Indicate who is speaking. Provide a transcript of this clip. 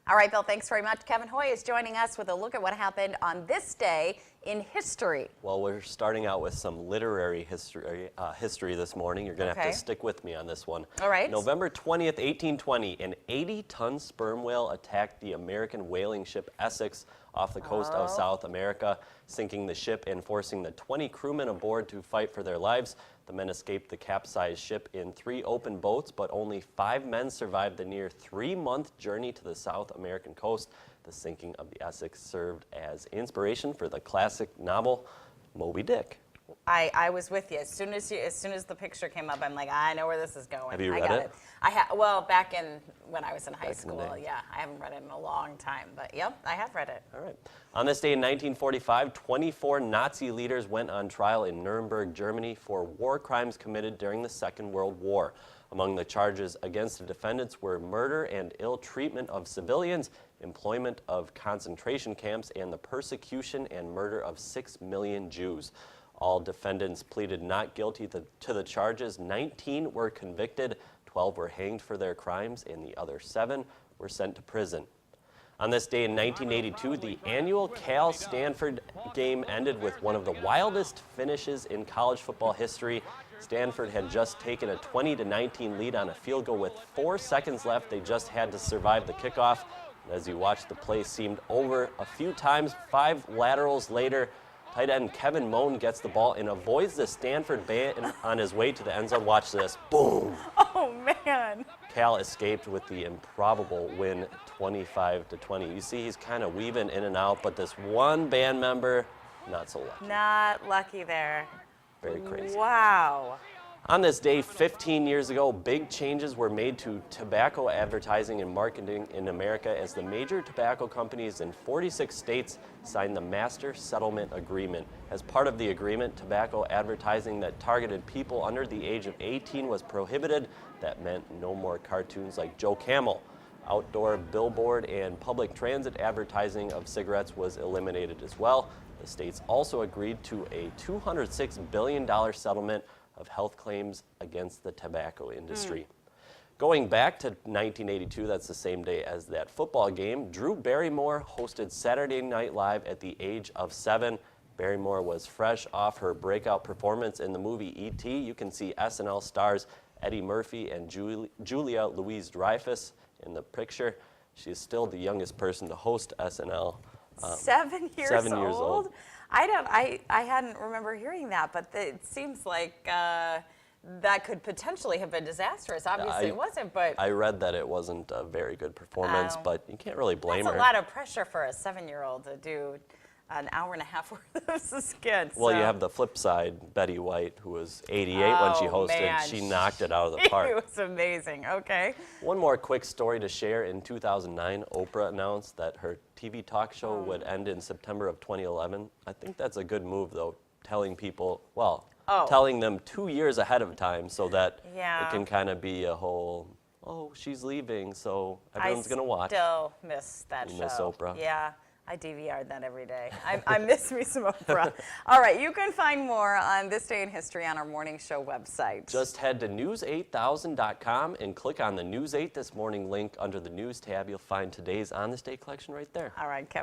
Speaker 1: All right, Bill, thanks very much. Kevin Hoy is joining us with a look at what happened on this day in history.
Speaker 2: Well, we're starting out with some literary history this morning. You're going to have to stick with me on this one.
Speaker 1: All right.
Speaker 2: November 20th, 1820, an 80-ton sperm whale attacked the American whaling ship Essex off the coast of South America, sinking the ship and forcing the 20 crewmen aboard to fight for their lives. The men escaped the capsized ship in 3 open boats, but only 5 men survived the near 3-month journey to the South American coast. The sinking of the Essex served as inspiration for the classic novel Moby Dick.
Speaker 1: I was with you. As soon as the picture came up, I'm like, I know where this is going.
Speaker 2: Have you read it?
Speaker 1: Well, back when I was in high school, yeah. I haven't read it in a long time, but yep, I have read it.
Speaker 2: All right. On this day in 1945, 24 Nazi leaders went on trial in Nuremberg, Germany for war crimes committed during the Second World War. Among the charges against the defendants were murder and ill treatment of civilians, employment of concentration camps, and the persecution and murder of 6 million Jews. All defendants pleaded not guilty to the charges. 19 were convicted, 12 were hanged for their crimes, and the other 7 were sent to prison. On this day in 1982, the annual Cal-Stanford game ended with one of the wildest finishes in college football history. Stanford had just taken a 20-19 lead on a field goal with 4 seconds left. They just had to survive the kickoff. And as you watch, the play seemed over a few times. 5 laterals later, tight end Kevin Moan gets the ball and avoids the Stanford ban on his way to the end zone. Watch this. Boom.
Speaker 1: Oh, man.
Speaker 2: Cal escaped with the improbable win 25-20. You see he's kind of weaving in and out, but this one band member, not so lucky.
Speaker 1: Not lucky there.
Speaker 2: Very crazy.
Speaker 1: Wow.
Speaker 2: On this day 15 years ago, big changes were made to tobacco advertising and marketing in America as the major tobacco companies in 46 states signed the Master Settlement Agreement. As part of the agreement, tobacco advertising that targeted people under the age of 18 was prohibited. That meant no more cartoons like Joe Camel. Outdoor billboard and public transit advertising of cigarettes was eliminated as well. The states also agreed to a $206 billion settlement of health claims against the tobacco industry. Going back to 1982, that's the same day as that football game, Drew Barrymore hosted Saturday Night Live at the age of 7. Barrymore was fresh off her breakout performance in the movie E.T. You can see SNL stars Eddie Murphy and Julia Louis-Dreyfus in the picture. She is still the youngest person to host SNL.
Speaker 1: 7 years
Speaker 2: 7 years old.
Speaker 1: I hadn't remember hearing that, but it seems like that could potentially have been disastrous. Obviously it wasn't, but
Speaker 2: I read that it wasn't a very good performance, but you can't really blame her.
Speaker 1: That's a lot of pressure for a 7-year-old to do an hour and a half worth of skits.
Speaker 2: Well, you have the flip side, Betty White, who was 88 when she hosted.
Speaker 1: Man.
Speaker 2: She knocked it out of the park.
Speaker 1: It was amazing. Okay.
Speaker 2: One more quick story to share. In 2009, Oprah announced that her TV talk show would end in September of 2011. I think that's a good move, though, telling people, telling them 2 years ahead of time so that it can kind of be a whole, she's leaving, so everyone's going to watch.
Speaker 1: I still miss that show.
Speaker 2: You miss Oprah?
Speaker 1: Yeah. I DVR'd that every day. I miss me some Oprah. All right, you can find more on This Day in History on our morning show website.
Speaker 2: Just head to news8000.com and click on the News 8 This Morning link under the News tab. You'll find today's On This Day collection right there.
Speaker 1: All right, Kevin.